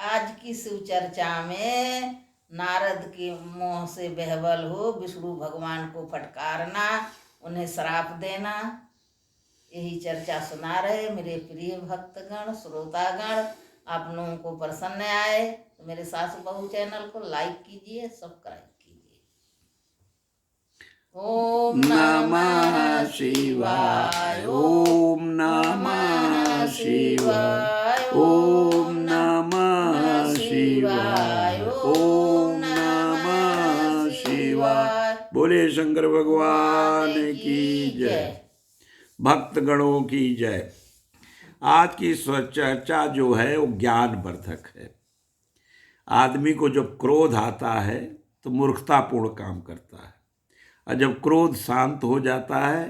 आज की शिव चर्चा में नारद के मुंह से बहबल हो विष्णु भगवान को फटकारना, उन्हें श्राप देना, यही चर्चा सुना रहे मेरे प्रिय भक्तगण श्रोतागण। आप लोगों को प्रसन्न आए तो मेरे सासू बहू चैनल को लाइक कीजिए, सब्सक्राइब कीजिए। ओम नमः शिवाय, ओम नमः शिवाय, ओम नमः शिवाय, ओम नमः शिवाय। बोले शंकर भगवान की जय, भक्तगणों की जय। आज की चर्चा जो है वो ज्ञानवर्धक है। आदमी को जब क्रोध आता है तो मूर्खतापूर्ण काम करता है, और जब क्रोध शांत हो जाता है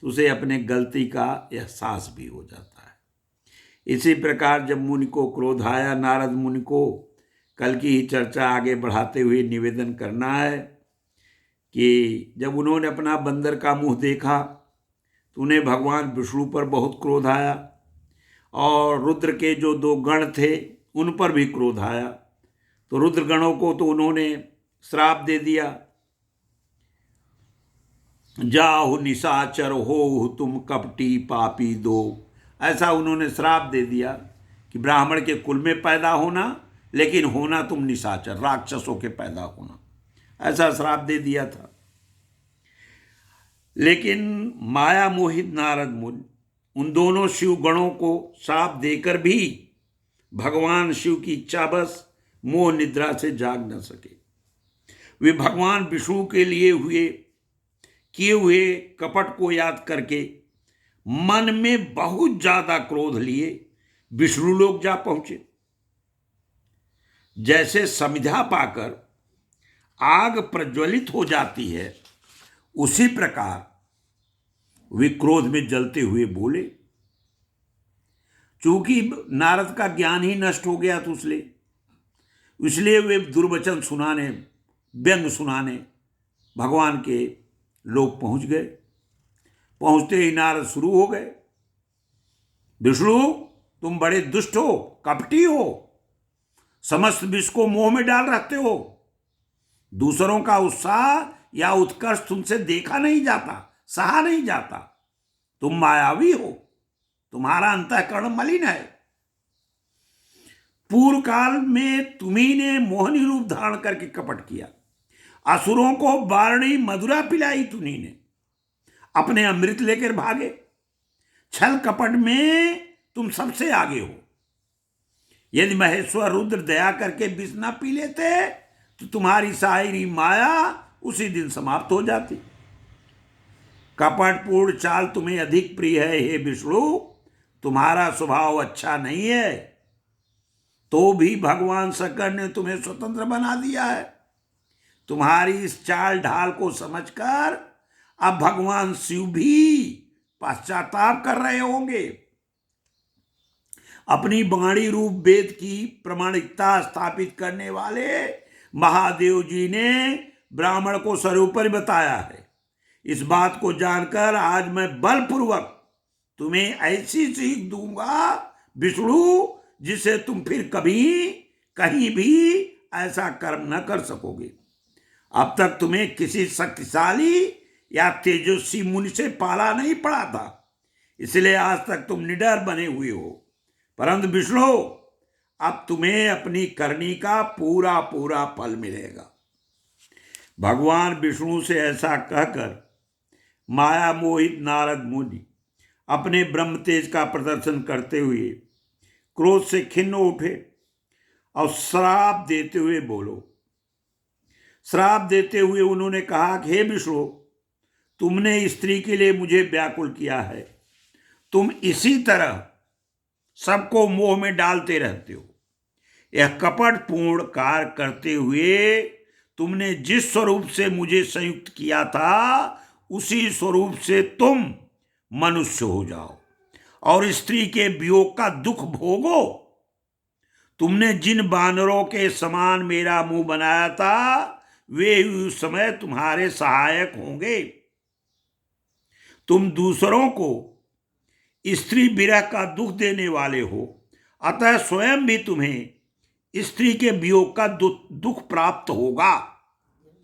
तो उसे अपने गलती का एहसास भी हो जाता है। इसी प्रकार जब मुनि को क्रोध आया, नारद मुनि को कल की ही चर्चा आगे बढ़ाते हुए निवेदन करना है कि जब उन्होंने अपना बंदर का मुंह देखा तो उन्हें भगवान विष्णु पर बहुत क्रोध आया, और रुद्र के जो 2 गण थे उन पर भी क्रोध आया। तो रुद्र गणों को तो उन्होंने श्राप दे दिया, जाहु निशाचर हो तुम कपटी पापी दो। ऐसा उन्होंने श्राप दे दिया कि ब्राह्मण के कुल में पैदा होना, लेकिन होना तुम निशाचर, राक्षसों के पैदा होना, ऐसा श्राप दे दिया था। लेकिन माया मोहित नारद मुनि उन दोनों शिव गणों को श्राप देकर भी भगवान शिव की इच्छा बस मोह निद्रा से जाग न सके। वे भगवान विष्णु के लिए किए हुए कपट को याद करके मन में बहुत ज्यादा क्रोध लिए विष्णु लोक जा पहुंचे। जैसे समिधा पाकर आग प्रज्वलित हो जाती है, उसी प्रकार वे क्रोध में जलते हुए बोले। चूंकि नारद का ज्ञान ही नष्ट हो गया तो इसलिए वे दुर्वचन सुनाने, व्यंग सुनाने भगवान के लोक पहुंच गए। पहुंचते ही नारद शुरू हो गए, विष्णु तुम बड़े दुष्ट हो, कपटी हो, समस्त विश्व को मोह में डाल रखते हो, दूसरों का उत्साह या उत्कर्ष तुमसे देखा नहीं जाता, सहा नहीं जाता, तुम मायावी हो, तुम्हारा अंतःकरण मलिन है। पूर्व काल में तुम्ही ने मोहनी रूप धारण करके कपट किया, असुरों को वारणी मधुरा पिलाई तुम्ही ने, अपने अमृत लेकर भागे, छल कपट में तुम सबसे आगे हो। यदि महेश्वर रुद्र दया करके विष न पी लेते तो तुम्हारी सारी माया उसी दिन समाप्त हो जाती। कपटपूर्ण चाल तुम्हें अधिक प्रिय है हे विष्णु, तुम्हारा स्वभाव अच्छा नहीं है, तो भी भगवान शंकर ने तुम्हें स्वतंत्र बना दिया है। तुम्हारी इस चाल ढाल को समझकर अब भगवान शिव भी पश्चाताप कर रहे होंगे। अपनी वाणी रूप वेद की प्रमाणिकता स्थापित करने वाले महादेव जी ने ब्राह्मण को सर्वोपरि बताया है। इस बात को जानकर आज मैं बलपूर्वक तुम्हें ऐसी सीख दूंगा विष्णु, जिसे तुम फिर कभी कहीं भी ऐसा कर्म न कर सकोगे। अब तक तुम्हें किसी शक्तिशाली या तेजस्वी मुनि से पाला नहीं पड़ा था, इसलिए आज तक तुम निडर बने हुए हो। परंतु विष्णु, अब तुम्हें अपनी करनी का पूरा पूरा फल मिलेगा। भगवान विष्णु से ऐसा कहकर माया मोहित नारद मुनि अपने ब्रह्म तेज का प्रदर्शन करते हुए क्रोध से खिन्न उठे और श्राप देते हुए उन्होंने कहा कि हे विष्णु, तुमने स्त्री के लिए मुझे व्याकुल किया है, तुम इसी तरह सबको मोह में डालते रहते हो। यह कपटपूर्ण कार्य करते हुए तुमने जिस स्वरूप से मुझे संयुक्त किया था, उसी स्वरूप से तुम मनुष्य हो जाओ और स्त्री के वियोग का दुख भोगो। तुमने जिन बानरों के समान मेरा मुंह बनाया था, वे उस समय तुम्हारे सहायक होंगे। तुम दूसरों को स्त्री विरह का दुख देने वाले हो, अतः स्वयं भी तुम्हें स्त्री के वियोग का दुख प्राप्त होगा।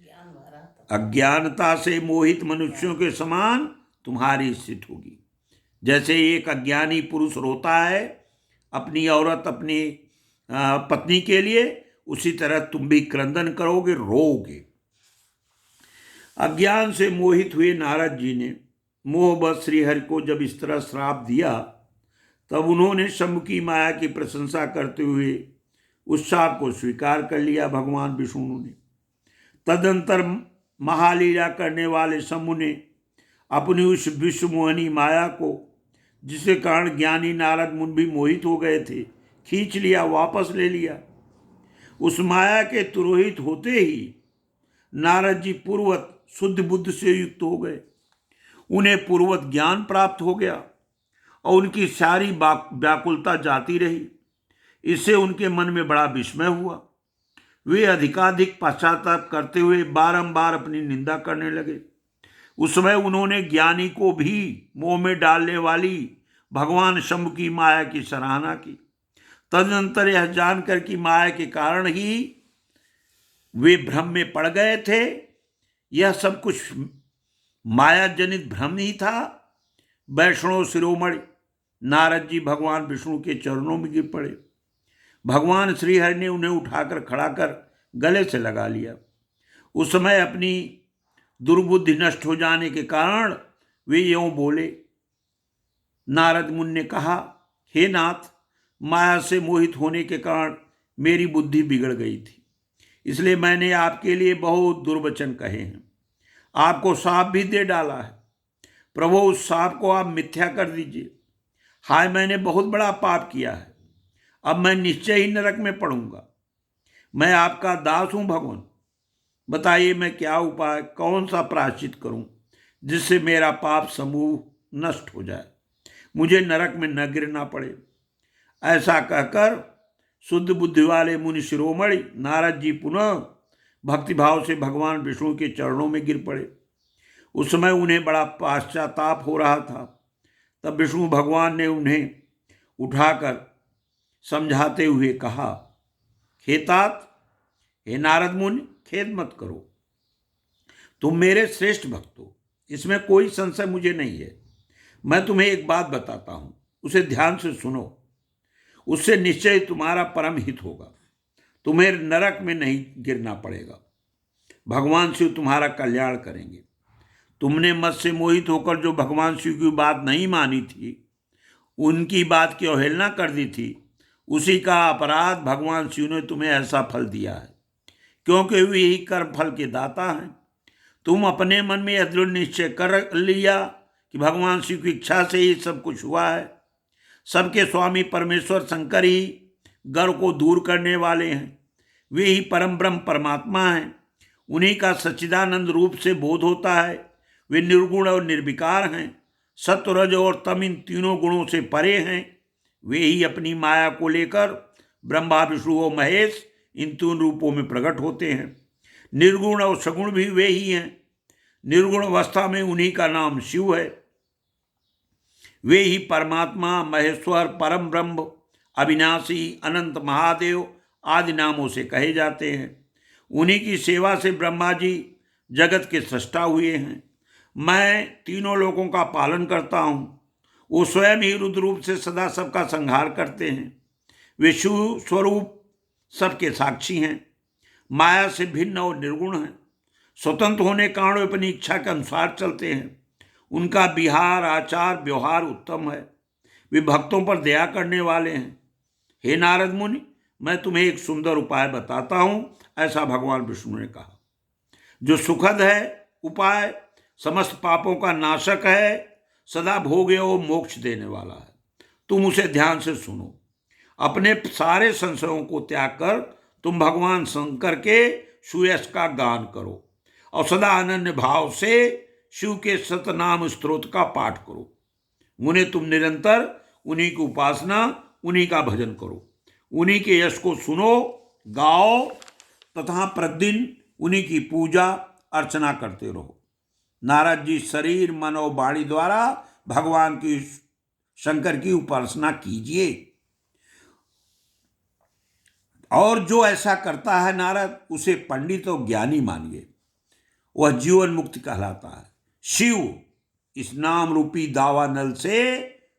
ज्ञान भरा था। अज्ञानता से मोहित मनुष्यों के समान तुम्हारी स्थिति होगी। जैसे एक अज्ञानी पुरुष रोता है अपनी औरत अपनी पत्नी के लिए, उसी तरह तुम भी क्रंदन करोगे, रोओगे। अज्ञान से मोहित हुए नारद जी ने मोहबश श्रीहरि को जब इस तरह श्राप दिया, तब उन्होंने शंभु की माया की प्रशंसा करते हुए उस शाप को स्वीकार कर लिया भगवान विष्णु ने। तदंतर महालीला करने वाले शंभु ने अपनी उस विश्वमोहनी माया को, जिसके कारण ज्ञानी नारद मुनि भी मोहित हो गए थे, खींच लिया, वापस ले लिया। उस माया के तुरोहित होते ही नारद जी पूर्वत शुद्ध बुद्ध से युक्त हो गए। उन्हें पूर्वत ज्ञान प्राप्त हो गया और उनकी सारी व्याकुलता जाती रही। इससे उनके मन में बड़ा विस्मय हुआ। वे अधिकाधिक पश्चाताप करते हुए बारंबार अपनी निंदा करने लगे। उस समय उन्होंने ज्ञानी को भी मोह में डालने वाली भगवान शंभु की माया की सराहना की। तदनंतर यह जानकर कि माया के कारण ही वे भ्रम में पड़ गए थे, यह सब कुछ माया जनित भ्रम ही था, वैष्णव शिरोमणि नारद जी भगवान विष्णु के चरणों में गिर पड़े। भगवान श्रीहरि ने उन्हें उठाकर खड़ा कर गले से लगा लिया। उस समय अपनी दुर्बुद्धि नष्ट हो जाने के कारण वे यूं बोले। नारद मुनि ने कहा, हे नाथ, माया से मोहित होने के कारण मेरी बुद्धि बिगड़ गई थी, इसलिए मैंने आपके लिए बहुत दुर्वचन कहे हैं, आपको शाप भी दे डाला है। प्रभु, उस शाप को आप मिथ्या कर दीजिए। हाय, मैंने बहुत बड़ा पाप किया है, अब मैं निश्चय ही नरक में पड़ूंगा। मैं आपका दास हूं भगवान, बताइए मैं क्या उपाय, कौन सा प्रायश्चित करूं जिससे मेरा पाप समूह नष्ट हो जाए, मुझे नरक में न गिरना पड़े। ऐसा कहकर शुद्ध बुद्धि वाले मुनि शिरोमणि नारद जी पुनः भक्तिभाव से भगवान विष्णु के चरणों में गिर पड़े। उस समय उन्हें बड़ा पश्चाताप हो रहा था। तब विष्णु भगवान ने उन्हें उठाकर समझाते हुए कहा, हे तात, हे नारद मुनि, खेद मत करो, तुम मेरे श्रेष्ठ भक्त हो, इसमें कोई संशय मुझे नहीं है। मैं तुम्हें एक बात बताता हूं, उसे ध्यान से सुनो, उससे निश्चय तुम्हारा परम हित होगा, तुम्हें नरक में नहीं गिरना पड़ेगा, भगवान शिव तुम्हारा कल्याण करेंगे। तुमने मत से मोहित होकर जो भगवान शिव की बात नहीं मानी थी, उनकी बात की अवहेलना कर दी थी, उसी का अपराध भगवान शिव ने तुम्हें ऐसा फल दिया है, क्योंकि वे ही कर्म फल के दाता हैं। तुम अपने मन में यह दृढ़ निश्चय कर लिया कि भगवान शिव की इच्छा से ही सब कुछ हुआ है। सबके स्वामी परमेश्वर शंकर ही गर्व को दूर करने वाले हैं, वे ही परम ब्रह्म परमात्मा हैं, उन्हीं का सच्चिदानंद रूप से बोध होता है। वे निर्गुण और निर्विकार हैं, सत्व रज और तम इन तीनों गुणों से परे हैं। वे ही अपनी माया को लेकर ब्रह्मा विष्णु और महेश इन तीन रूपों में प्रकट होते हैं। निर्गुण और सगुण भी वे ही हैं। निर्गुण अवस्था में उन्हीं का नाम शिव है। वे ही परमात्मा, महेश्वर, परम ब्रह्म, अविनाशी, अनंत महादेव आदि नामों से कहे जाते हैं। उन्हीं की सेवा से ब्रह्मा जी जगत के सृष्टा हुए हैं। मैं तीनों लोकों का पालन करता हूँ। वो स्वयं ही रुद्र रूप से सदा सबका संहार करते हैं। वे शिव स्वरूप सबके साक्षी हैं, माया से भिन्न और निर्गुण हैं। स्वतंत्र होने के कारण वे अपनी इच्छा के अनुसार चलते हैं। उनका विहार, आचार, व्यवहार उत्तम है। वे भक्तों पर दया करने वाले हैं। हे नारद मुनि, मैं तुम्हें एक सुंदर उपाय बताता हूँ, ऐसा भगवान विष्णु ने कहा, जो सुखद है। उपाय समस्त पापों का नाशक है, सदा भोग्य और मोक्ष देने वाला है। तुम उसे ध्यान से सुनो। अपने सारे संशयों को त्याग कर तुम भगवान शंकर के सुयश का गान करो और सदा अनन्य भाव से शिव के सतनाम स्तोत्र का पाठ करो। उन्हें तुम निरंतर उन्हीं की उपासना, उन्हीं का भजन करो, उन्हीं के यश को सुनो, गाओ तथा प्रतिदिन उन्हीं की पूजा अर्चना करते रहो। नारद जी शरीर, मन और वाणी द्वारा भगवान की शंकर की उपासना कीजिए। और जो ऐसा करता है नारद, उसे पंडित और ज्ञानी मानिए, वह जीवन मुक्त कहलाता है। शिव इस नाम रूपी दावानल से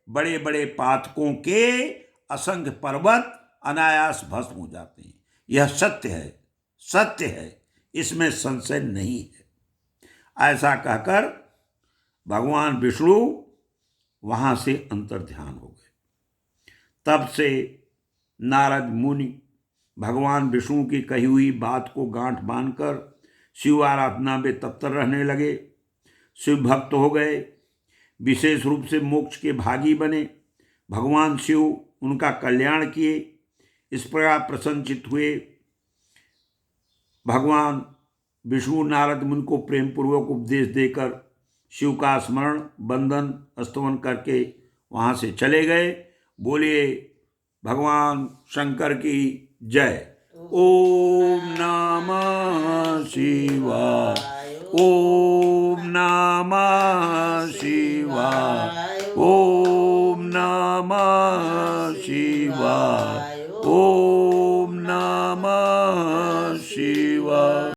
बड़े बड़े पातकों के असंख्य पर्वत अनायास भस्म हो जाते हैं। यह सत्य है, सत्य है, इसमें संशय नहीं है। ऐसा कहकर भगवान विष्णु वहां से अंतर्ध्यान हो गए। तब से नारद मुनि भगवान विष्णु की कही हुई बात को गांठ बांधकर शिव आराधना में तत्पर रहने लगे। शिव भक्त हो गए, विशेष रूप से मोक्ष के भागी बने। भगवान शिव उनका कल्याण किए। इस प्रकार प्रसन्नचित हुए भगवान विष्णु नारद मुनि को प्रेम पूर्वक उपदेश देकर शिव का स्मरण वंदन स्तवन करके वहाँ से चले गए। बोलिए भगवान शंकर की जय। ओम नमः शिवाय, ओम नमः शिवाय, ओम नमः शिवाय, ओम